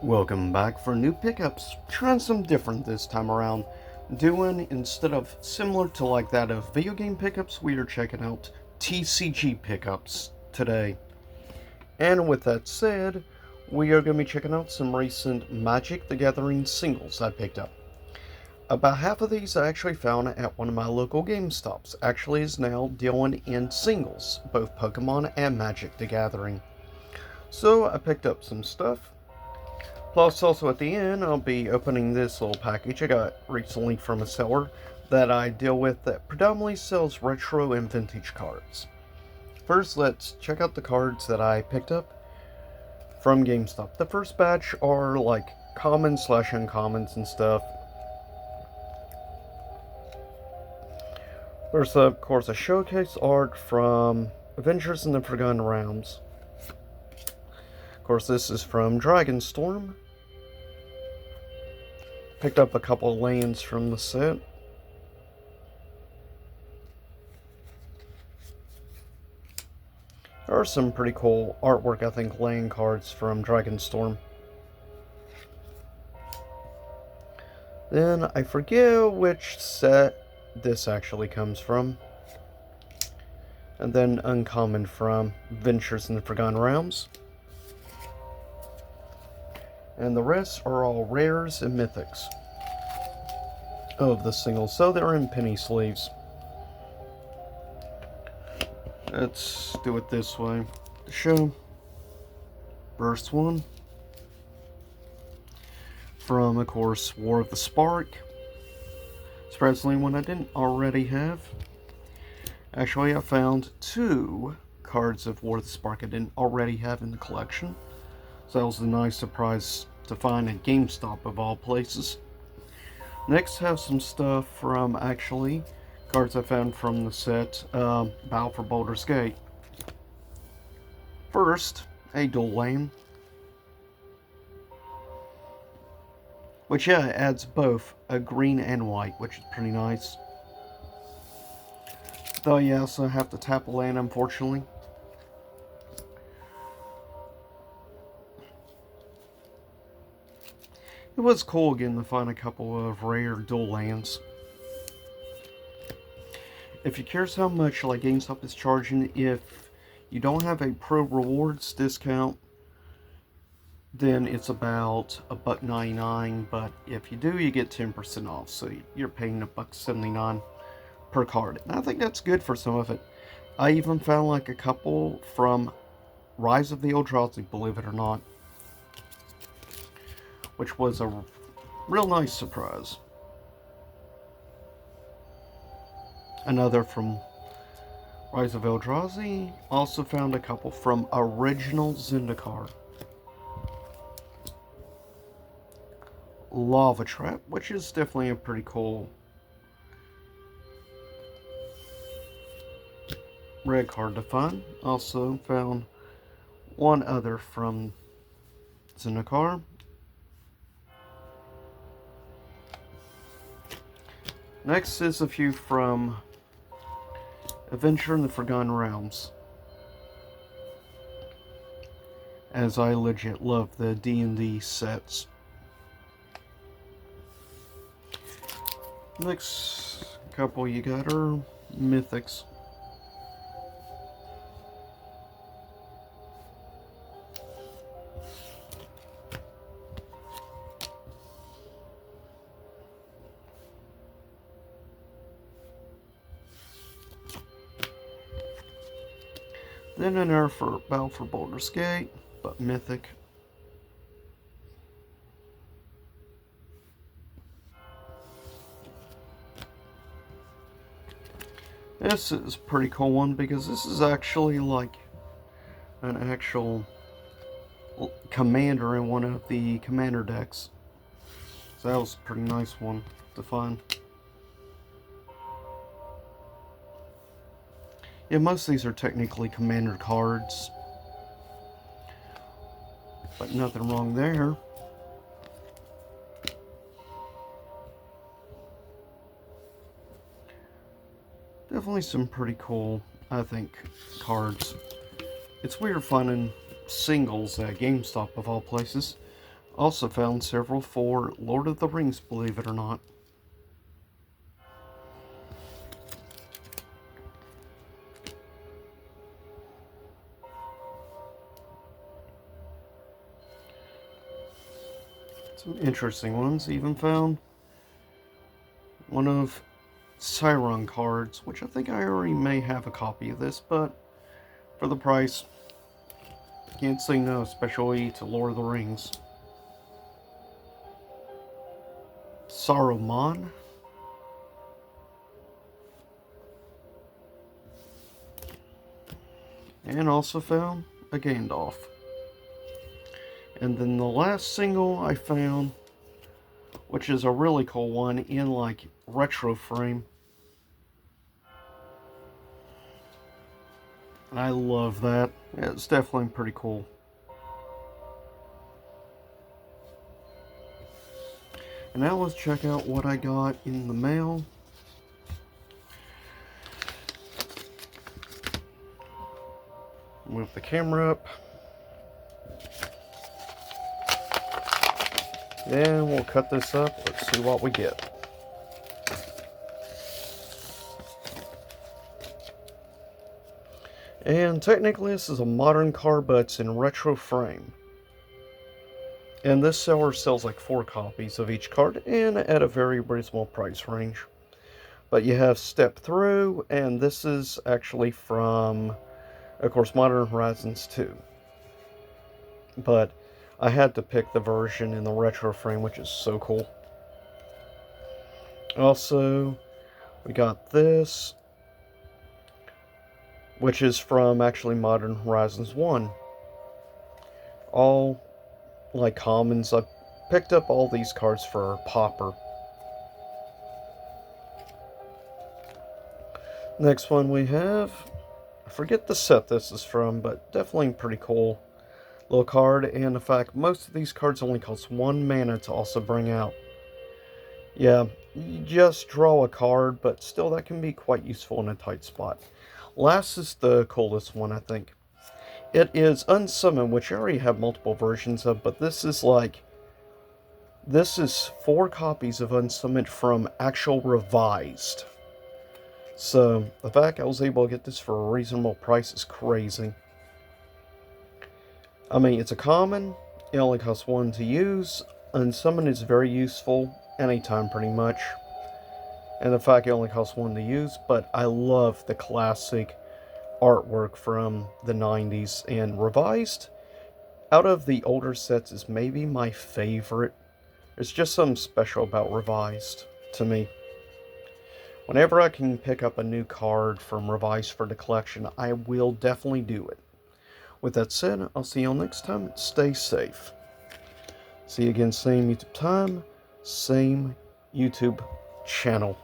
Welcome back for new pickups. Trying some different this time around. Doing, instead of similar to like that of video game pickups, we are checking out TCG pickups today. And with that said, we are going to be checking out some recent Magic the Gathering singles I picked up. About half of these I actually found at one of my local GameStops. Actually is now dealing in singles, both Pokemon and Magic the Gathering. So I picked up some stuff. Plus, also at the end, I'll be opening this little package I got recently from a seller that I deal with that predominantly sells retro and vintage cards. First, let's check out the cards that I picked up from GameStop. The first batch are like commons / uncommons and stuff. There's, of course, a showcase art from Adventures in the Forgotten Realms. Of course, this is from Dragonstorm. Picked up a couple of lands from the set. There are some pretty cool artwork, I think, land cards from Dragonstorm. Then I forget which set this actually comes from. And then uncommon from Adventures in the Forgotten Realms. And the rest are all rares and mythics of the singles, so they're in penny sleeves. Let's do it this way to show. First one from, of course, War of the Spark. Surprisingly, one I didn't already have. Actually, I found two cards of War of the Spark I didn't already have in the collection. So that was a nice surprise to find at GameStop of all places. Next, have some stuff from, actually, cards I found from the set Battle for Baldur's Gate. First, a dual lane, which adds both a green and white, which is pretty nice. Though you also have to tap a land, unfortunately. It was cool again to find a couple of rare dual lands. If you're curious how much like GameStop is charging, if you don't have a Pro Rewards discount, then it's about $1.99. But if you do, you get 10% off. So you're paying $1.79 per card. And I think that's good for some of it. I even found like a couple from Rise of the Eldrazi, believe it or not, which was a real nice surprise. Another from Rise of Eldrazi. Also found a couple from Original Zendikar. Lava Trap, which is definitely a pretty cool red card to find. Also found one other from Zendikar. Next is a few from Adventure in the Forgotten Realms, as I legit love the D&D sets. Next couple you got are mythics. Then an air for Battle for Baldur's Gate, but mythic. This is a pretty cool one because this is actually like an actual commander in one of the commander decks. So that was a pretty nice one to find. Yeah, most of these are technically commander cards, but nothing wrong there. Definitely some pretty cool, I think, cards. It's weird finding singles at GameStop of all places. Also found several for Lord of the Rings, believe it or not. Some interesting ones. Even found one of Siron cards, which I think I already may have a copy of this, but for the price, can't say no, especially to Lord of the Rings. Saruman. And also found a Gandalf. And then the last single I found, which is a really cool one in like retro frame. I love that. Yeah, it's definitely pretty cool. And now let's check out what I got in the mail. Move the camera up. And we'll cut this up. Let's see what we get. And technically this is a modern card, but it's in retro frame. And this seller sells like 4 copies of each card and at a very reasonable price range. But you have Step Through, and this is actually from, of course, Modern Horizons 2. But I had to pick the version in the retro frame, which is so cool. Also, we got this, which is from actually Modern Horizons 1. All like commons. I picked up all these cards for Pauper. Next one we have, I forget the set this is from, but definitely pretty cool little card. And in fact, most of these cards only cost 1 mana to also bring out. Yeah, you just draw a card, but still that can be quite useful in a tight spot. Last is the coolest one, I think. It is Unsummoned, which I already have multiple versions of, but this is 4 copies of Unsummoned from actual revised. So the fact I was able to get this for a reasonable price is crazy. I mean, it's a common, it only costs 1 to use. Unsummoned is very useful anytime pretty much. And the fact it only costs 1 to use, but I love the classic artwork from the 90s, and revised out of the older sets is maybe my favorite. There's just something special about revised to me. Whenever I can pick up a new card from revised for the collection, I will definitely do it. With that said, I'll see y'all next time. Stay safe. See you again, same YouTube time, same YouTube channel.